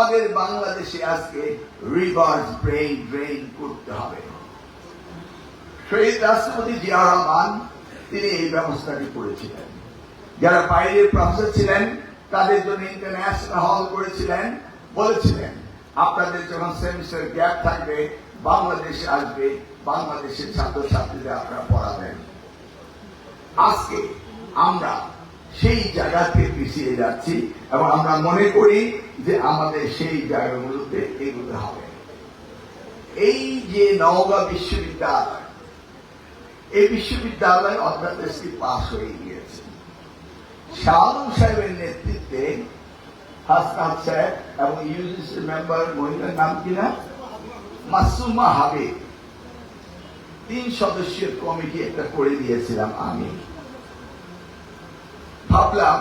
আমাদের বাংলাদেশে আজকে রিভার্স ব্রেইন ড্রেইন করতে হবে। শহীদ রাষ্ট্রপতি জিয়া রহমান তিনি এই ব্যবস্থাটি করেছিলেন। যারা বাইরের প্রফেসর ছিলেন তাদের জন্য ইন্টারন্যাশনাল হল করেছিলেন, বলেছিলেন আপনাদের যখন সেমিস্টার গ্যাপ থাকবে বাংলাদেশে আসবে, বাংলাদেশের ছাত্রছাত্রীদের আপনারা পড়াবেন। আজকে আমরা সেই জায়গা থেকে পিছিয়ে যাচ্ছি এবং আমরা মনে করি যে আমাদের সেই জায়গাগুলোতে এগুলো হবে। এই যে নওগাঁ বিশ্ববিদ্যালয়, এই বিশ্ববিদ্যালয় অধ্যাদেশটি পাশ হয়ে গিয়েছে। শাহ আলম সাহেবের নেতৃত্বে হাসনাত সাহেব এবং ইউজিসি মেম্বার মহিলার নাম কিনা মাসুমা হাবিব 3 সদস্যের কমিটি একটা করে দিয়েছিলাম। আমি ভাবলাম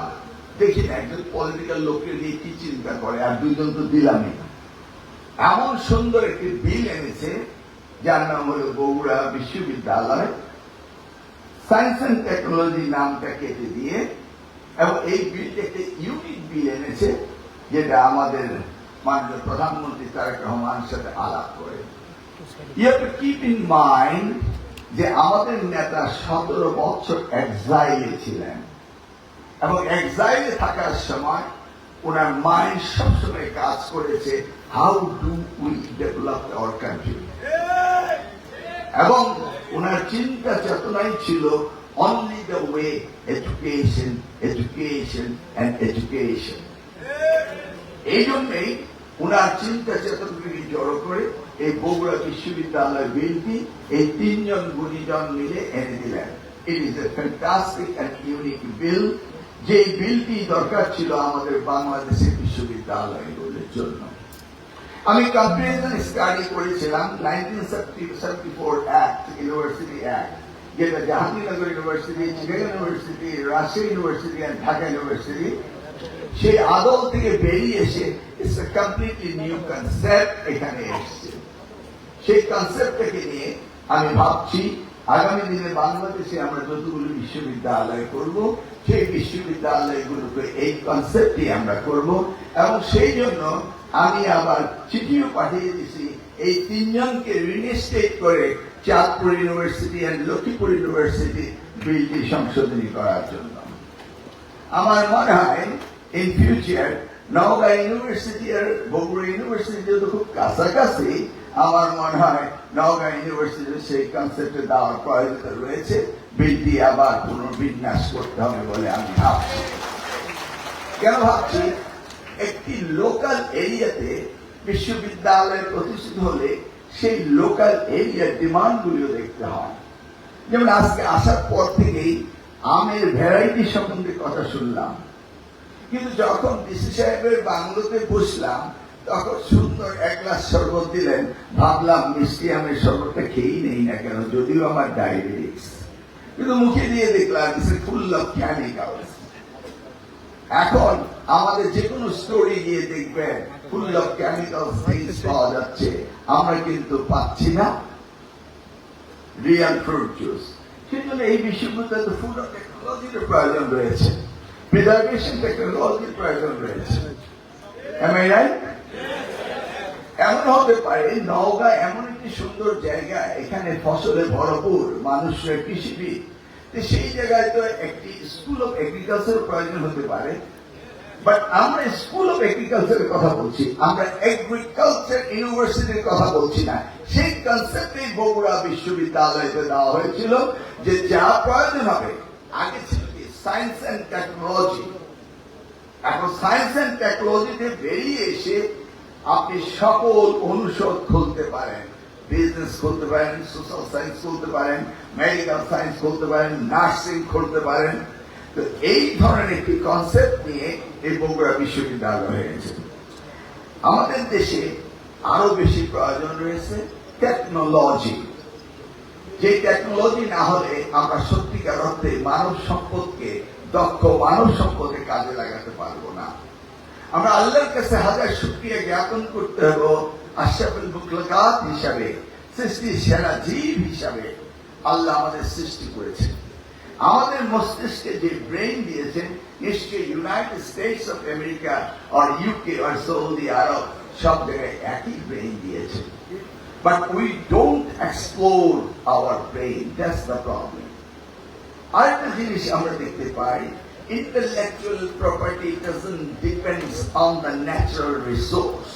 দেখি না একজন পলিটিক্যাল লোককে দিয়ে কি চিন্তা করে, আর 2 জন তো দিলামই। এমন সুন্দর একটি বিল এনেছে যার নাম হল বগুড়া বিশ্ববিদ্যালয় সায়েন্স অ্যান্ড টেকনোলজি নামটা কেটে দিয়ে, এবং এই বিলটা একটা ইউনিক বিল এনেছে যেটা আমাদের মাননীয় প্রধানমন্ত্রী তারেক রহমানের সাথে আলাপ করে। You have to keep in mind যে আমাদের নেতা 17 বছর এক্সাইলে ছিলেন এবং এক্সাইলে থাকার সময় ওনার মাইন্ড সবসময় কাজ করেছে how do we develop our country, এবং ওনার চিন্তা চেতনাই ছিল only the way education, education and education. এই জন্যই ওনার চিন্তা চেতনাকে জড়ো করে এই বগুড়া বিশ্ববিদ্যালয় বিলটি এই 3 জন গুণীজন মিলে এনে দিলেন। It is a fantastic and unique bill, যে বিলটি দরকার ছিল আমাদের বাংলাদেশের বিশ্ববিদ্যালয়গুলোর জন্য। আমি কম্পারিজন স্টাডি করেছিলাম 1974 অ্যাক্ট, ইউনিভার্সিটি অ্যাক্ট, যেটা Jahangirnagar university, Chittagong university, Rajshahi university and Dhaka university, সেই আদল থেকে বেরিয়ে এসে it's a completely new concept এখানে এসেছে। সেই কনসেপ্টটাকে নিয়ে আমি ভাবছি আগামী দিনে বাংলাদেশে আমরা যতগুলো বিশ্ববিদ্যালয় করব সেই বিশ্ববিদ্যালয়গুলোকে এই কনসেপ্টই আমরা করব, এবং সেই জন্য আমি আবার চিঠিও পাঠিয়ে দিছি এই 3 জনকে রিইনস্টেট করে Chandpur university and Lakshmipur university বিলটি সংশোধনী করার জন্য। আমার মনে হয় ইন ফিউচার নওগাঁ ইউনিভার্সিটি আর বগুড়া ইউনিভার্সিটি যেহেতু খুব কাছাকাছি, আমার মনে হয় নওগাঁ ইউনিভার্সিটির সেই কনসেপ্টে দেওয়ার প্রয়োজন রয়েছে। বিলটি আবার পুনর্বিন্যাস করতে হবে বলে আমি ভাবছি। কেন ভাবছি? একটি লোকাল এরিয়াতে বিশ্ববিদ্যালয় প্রতিষ্ঠিত হলে সেই লোকাল এরিয়ার ডিমান্ডগুলিও দেখতে হয়। যেমন আজকে আসার পর থেকেই আমের ভ্যারাইটি সম্বন্ধে কথা শুনলাম, কিন্তু যখন ডিসি সাহেবের বাংলোতে বসলাম তখন সুন্দর 1 গ্লাস শরবত দিলেন, ভাবলাম মিষ্টি আমের শরবতটা খেয়েই নেই না কেন, যদিও আমার ডায়াবেটিস, কিন্তু মুখে দিয়ে দেখলাম ইটস ফুল অফ কেমিক্যালস। এখন আমাদের যে কোনো স্টোরে গিয়ে দেখবেন ফুল অফ কেমিক্যালস থিংস পাওয়া যাচ্ছে, আমরা কিন্তু পাচ্ছি না রিয়েল ফ্রুট জুস। সেজন্য এই বিশ্ববিদ্যালয়ে ফুড অফ টেকনোলজির প্রয়োজন রয়েছে, প্রিজার্ভেশন টেকনোলজির প্রয়োজন রয়েছে। এমন হতে পারে নওগাঁ এমন একটি সুন্দর জায়গা, এখানে ফসলে ভরপুর, মানুষের কৃষিবিদ, সেই জায়গায় তো একটি স্কুল অফ এগ্রিকালচার প্রয়োজন হতে পারে। বাট আমরা স্কুল অফ এগ্রিকালচারের কথা বলছি, আমরা এগ্রিকালচার ইউনিভার্সিটির কথা বলছি না। সেই কনসেপ্টে বগুড়া বিশ্ববিদ্যালয়তে দেওয়া হয়েছিল যে যা প্রয়োজন হবে, আগে ছিল কি সায়েন্স অ্যান্ড টেকনোলজি, এখন সায়েন্স অ্যান্ড টেকনোলজিতে বেরিয়ে এসে আপনি সকল অনুষদ খুলতে পারেন, বিজনেস খুলতে পারেন, সোশ্যাল সায়েন্স খুলতে পারেন, মেডিকেল সায়েন্স খুলতে পারেন, নার্সিং খুলতে পারেন। তো এই ধরনের একটি কনসেপ্ট নিয়ে এই বগুড়া বিশ্ববিদ্যালয় হয়েছে। আমাদের দেশে আরো বেশি প্রয়োজন রয়েছে টেকনোলজি। যে টেকনোলজি না হলে আমরা সত্যিকার অর্থে মানব সম্পদকে, দক্ষ মানব সম্পদে কাজে লাগাতে পারবো না। আমরা আল্লাহর কাছে হাজার শুকরিয়া জ্ঞাপন করতে হবে, আশরাফুল মুখলুকাত হিসাবে, সৃষ্টির সেরা জীব হিসাবে আল্লাহ আমাদের সৃষ্টি করেছেন। আমাদের মস্তিষ্কে যে ব্রেইন দিয়েছেন নিশ্চয়ই ইউনাইটেড স্টেটস অফ আমেরিকা আর ইউকে আর সৌদি আরব সব জায়গায় একই ব্রেন দিয়েছে। But we don't explore our brain. That's the problem. আরেকটা জিনিস আমরা দেখতে পাই, intellectual property doesn't depend on the natural resource.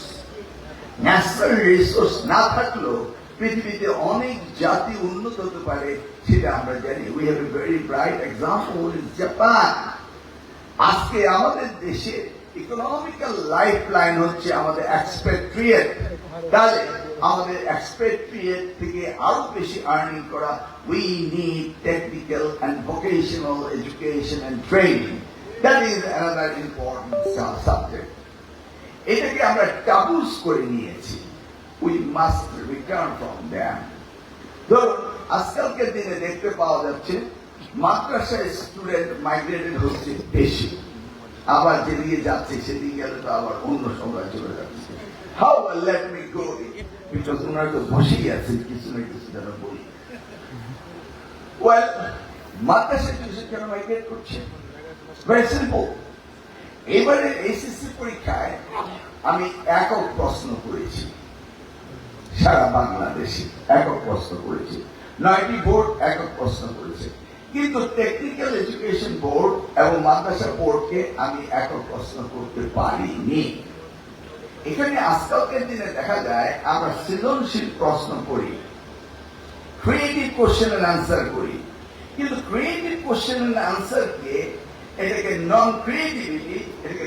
Natural resource না থাকলেও পৃথিবীতে অনেক জাতি উন্নত হতে পারে, সেটা আমরা জানি। We have a very bright example in Japan. আজকে আমাদের দেশে ইকোনমিক্যাল লাইফ লাইন হচ্ছে আমাদের এক্সপেট্রিয়েট। তাহলে আমাদের এক্সপেট্রিয়েট থেকে আরো বেশি আর্নিং করা, we need technical and vocational education and training. That is another important subject. এটাকে আমরা টাবুস করে নিয়েছি। We must return from them. ধরুন আজকালকের দিনে দেখতে পাওয়া যাচ্ছে মাদ্রাসায় স্টুডেন্ট মাইগ্রেটেড হচ্ছে বেশি, আবার যেদিকে যাচ্ছে সেদিকে গেলে তো আবার অন্য সময় চলে যাচ্ছে। How let me go, because ওনারা তো বসেই আছেন কিছু না কিছু যেন বলি। ওয়েল, মাদ্রাসায় কেন মাইগ্রেট করছে? Very simple. এবারে এসএসসি পরীক্ষায় আমি একক প্রশ্ন করেছি, সারা বাংলাদেশে একক প্রশ্ন করেছি, 9টি বোর্ড একক প্রশ্ন করেছে, কিন্তু টেকনিক্যাল এডুকেশন বোর্ড এবং মাদ্রাসা বোর্ডকে আমি একক প্রশ্ন করতে পারিনি। এখানে আজকালকের দিনে দেখা যায় আমরা সৃজনশীল প্রশ্ন করি, ক্রিয়েটিভ কোশ্চেন এন্ড আনসার করি, কিন্তু ক্রিয়েটিভ কোশ্চেন এন্ড আনসারকে এটাকে নন ক্রিয়েটিভিটি, এটাকে